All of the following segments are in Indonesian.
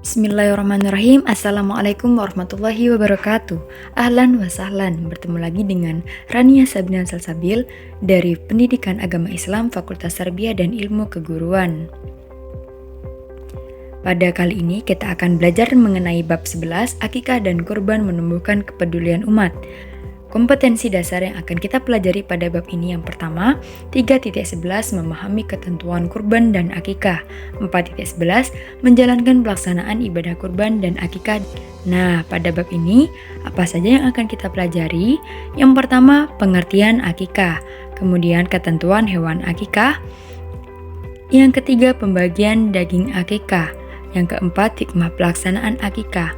Bismillahirrahmanirrahim. Assalamualaikum warahmatullahi wabarakatuh. Ahlan wa sahlan. Bertemu lagi dengan Rania Sabrina Salsabil dari Pendidikan Agama Islam Fakultas Tarbiyah dan Ilmu Keguruan. Pada kali ini kita akan belajar mengenai bab 11, akikah dan kurban menumbuhkan kepedulian umat. Kompetensi dasar yang akan kita pelajari pada bab ini yang pertama, 3.11 memahami ketentuan kurban dan akikah, 4.11 menjalankan pelaksanaan ibadah kurban dan akikah. Nah, pada bab ini apa saja yang akan kita pelajari? Yang pertama, pengertian akikah, kemudian ketentuan hewan akikah, yang ketiga, pembagian daging akikah, yang keempat, hikmah pelaksanaan akikah,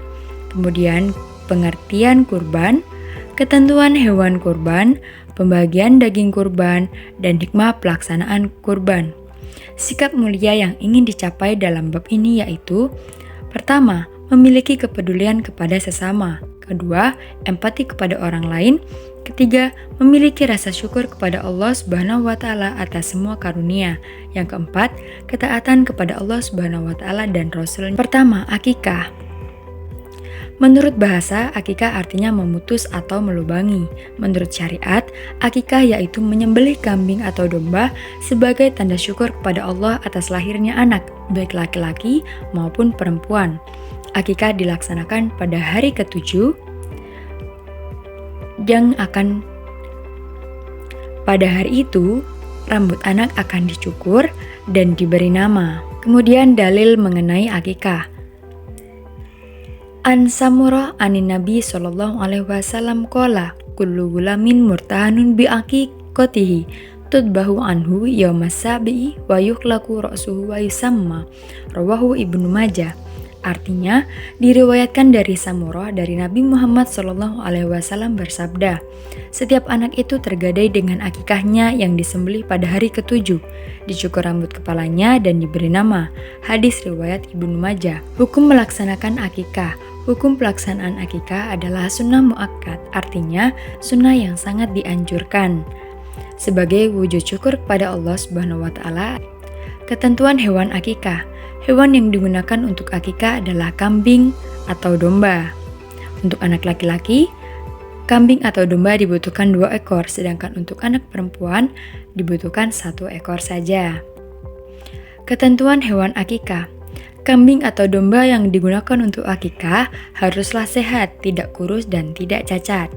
kemudian pengertian kurban, ketentuan hewan kurban, pembagian daging kurban, dan hikmah pelaksanaan kurban. Sikap mulia yang ingin dicapai dalam bab ini yaitu: pertama, memiliki kepedulian kepada sesama. Kedua, empati kepada orang lain. Ketiga, memiliki rasa syukur kepada Allah Subhanahu wa Ta'ala atas semua karunia. Yang keempat, ketaatan kepada Allah Subhanahu wa Ta'ala dan Rasul. Pertama, akikah. Menurut bahasa, akikah artinya memutus atau melubangi. Menurut syariat, akikah yaitu menyembelih kambing atau domba sebagai tanda syukur kepada Allah atas lahirnya anak, baik laki-laki maupun perempuan. Akikah dilaksanakan pada hari ke-7 pada hari itu, rambut anak akan dicukur dan diberi nama. Kemudian dalil mengenai akikah. An Samurah anin Nabi sallallahu alaihi wasallam qala kullu gulamin murtahanun bi aqiqatihi tudbahu anhu yaumas sabi'i wa yukhlaqu ra'suhu wa yusamma. Rawahu Ibnu Majah. Artinya, diriwayatkan dari Samurah dari Nabi Muhammad sallallahu alaihi wasallam bersabda, setiap anak itu tergadai dengan akikahnya yang disembelih pada hari ke-7, dicukur rambut kepalanya dan diberi nama. Hadis riwayat Ibnu Majah. Hukum melaksanakan akikah. Hukum pelaksanaan akikah adalah sunnah muakkad, artinya sunnah yang sangat dianjurkan sebagai wujud syukur kepada Allah Subhanahu wa Ta'ala. Ketentuan hewan akikah. Hewan yang digunakan untuk akikah adalah kambing atau domba. Untuk anak laki-laki, kambing atau domba dibutuhkan 2 ekor, sedangkan untuk anak perempuan dibutuhkan 1 ekor saja. Ketentuan hewan akikah. Kambing atau domba yang digunakan untuk akikah haruslah sehat, tidak kurus dan tidak cacat.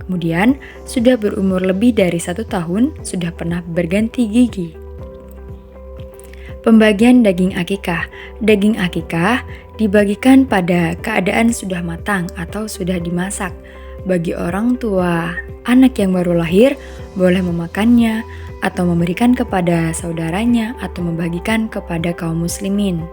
Kemudian, sudah berumur lebih dari 1 tahun, sudah pernah berganti gigi. Pembagian daging akikah. Daging akikah dibagikan pada keadaan sudah matang atau sudah dimasak. Bagi orang tua anak yang baru lahir, boleh memakannya atau memberikan kepada saudaranya atau membagikan kepada kaum muslimin.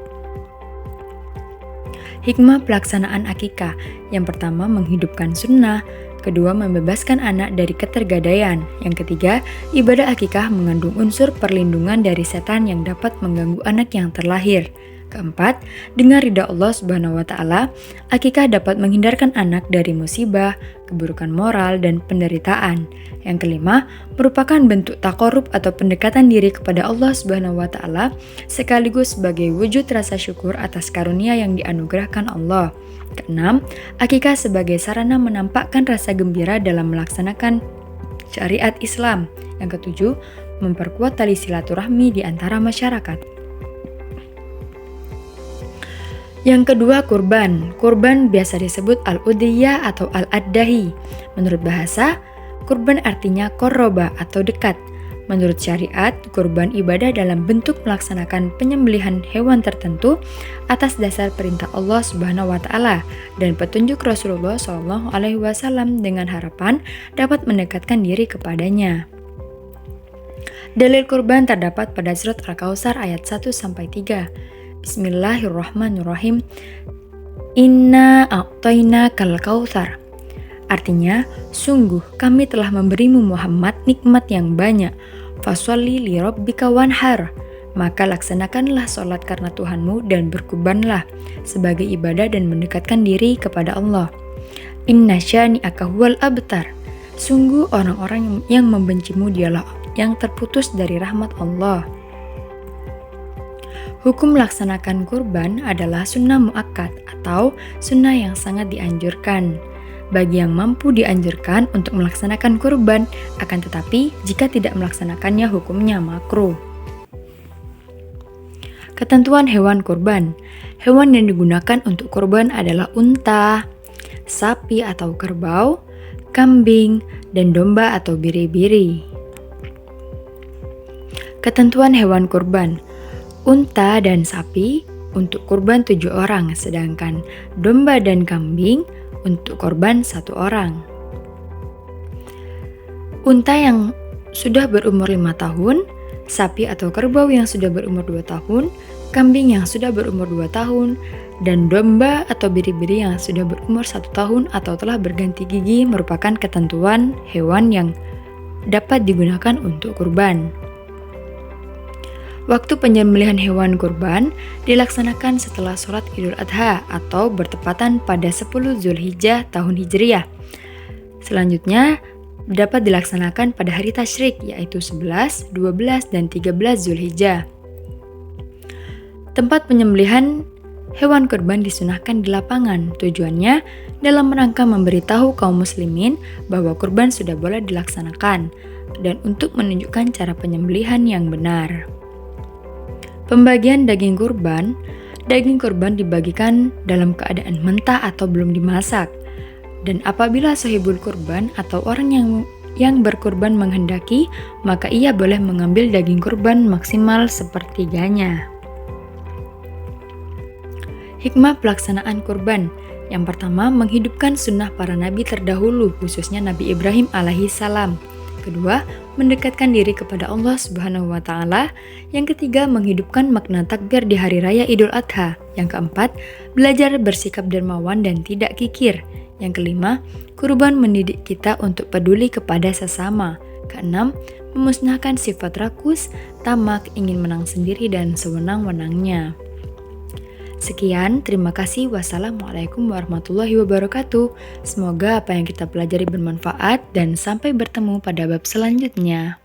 Hikmah pelaksanaan akikah. Yang pertama, menghidupkan sunnah. Kedua, membebaskan anak dari ketergadaian. Yang ketiga, ibadah akikah mengandung unsur perlindungan dari setan yang dapat mengganggu anak yang terlahir. Keempat, dengan ridha Allah Subhanahu wa Ta'ala, akikah dapat menghindarkan anak dari musibah, keburukan moral, dan penderitaan. Yang kelima, merupakan bentuk taqarrub atau pendekatan diri kepada Allah Subhanahu wa Ta'ala, sekaligus sebagai wujud rasa syukur atas karunia yang dianugerahkan Allah. Keenam, akikah sebagai sarana menampakkan rasa gembira dalam melaksanakan syariat Islam. Yang ketujuh, memperkuat tali silaturahmi di antara masyarakat. Yang kedua, kurban. Kurban biasa disebut al-udhiyah atau al-addahi. Menurut bahasa, kurban artinya korroba atau dekat. Menurut syariat, kurban ibadah dalam bentuk melaksanakan penyembelihan hewan tertentu atas dasar perintah Allah Subhanahu wa Ta'ala dan petunjuk Rasulullah Shallallahu alaihi wasallam dengan harapan dapat mendekatkan diri kepadanya. Dalil kurban terdapat pada surat Al-Kautsar ayat 1-3. Bismillahirrahmanirrahim. Inna a'tainakal kautsar. Artinya, sungguh kami telah memberimu Muhammad nikmat yang banyak. Fasholli li rabbika wanhar. Maka laksanakanlah sholat karena Tuhanmu dan berkurbanlah sebagai ibadah dan mendekatkan diri kepada Allah. Inna syani'aka huwal abtar. Sungguh orang-orang yang membencimu dialah yang terputus dari rahmat Allah. Hukum melaksanakan kurban adalah sunnah muakkad atau sunnah yang sangat dianjurkan. Bagi yang mampu dianjurkan untuk melaksanakan kurban, akan tetapi jika tidak melaksanakannya hukumnya makruh. Ketentuan hewan kurban. Hewan yang digunakan untuk kurban adalah unta, sapi atau kerbau, kambing, dan domba atau biri-biri. Ketentuan hewan kurban. Unta dan sapi untuk kurban 7 orang, sedangkan domba dan kambing untuk korban 1 orang. Unta yang sudah berumur 5 tahun, sapi atau kerbau yang sudah berumur 2 tahun, kambing yang sudah berumur 2 tahun, dan domba atau biri-biri yang sudah berumur 1 tahun atau telah berganti gigi merupakan ketentuan hewan yang dapat digunakan untuk kurban. Waktu penyembelihan hewan kurban dilaksanakan setelah sholat Idul Adha atau bertepatan pada 10 Zulhijjah tahun Hijriyah. Selanjutnya dapat dilaksanakan pada hari tasyrik yaitu 11, 12, dan 13 Zulhijjah. Tempat penyembelihan hewan kurban disunahkan di lapangan. Tujuannya dalam rangka memberitahu kaum muslimin bahwa kurban sudah boleh dilaksanakan dan untuk menunjukkan cara penyembelihan yang benar. Pembagian daging kurban dibagikan dalam keadaan mentah atau belum dimasak. Dan apabila sahibul kurban atau orang yang berkurban menghendaki, maka ia boleh mengambil daging kurban maksimal sepertiganya. Hikmah pelaksanaan kurban. Yang pertama, menghidupkan sunnah para nabi terdahulu, khususnya Nabi Ibrahim alaihissalam. Kedua, mendekatkan diri kepada Allah Subhanahu wa Ta'ala. Yang ketiga, menghidupkan makna takbir di hari raya Idul Adha. Yang keempat, belajar bersikap dermawan dan tidak kikir. Yang kelima, kurban mendidik kita untuk peduli kepada sesama. Keenam, memusnahkan sifat rakus, tamak, ingin menang sendiri, dan sewenang-wenangnya. Sekian, terima kasih. Wassalamualaikum warahmatullahi wabarakatuh. Semoga apa yang kita pelajari bermanfaat dan sampai bertemu pada bab selanjutnya.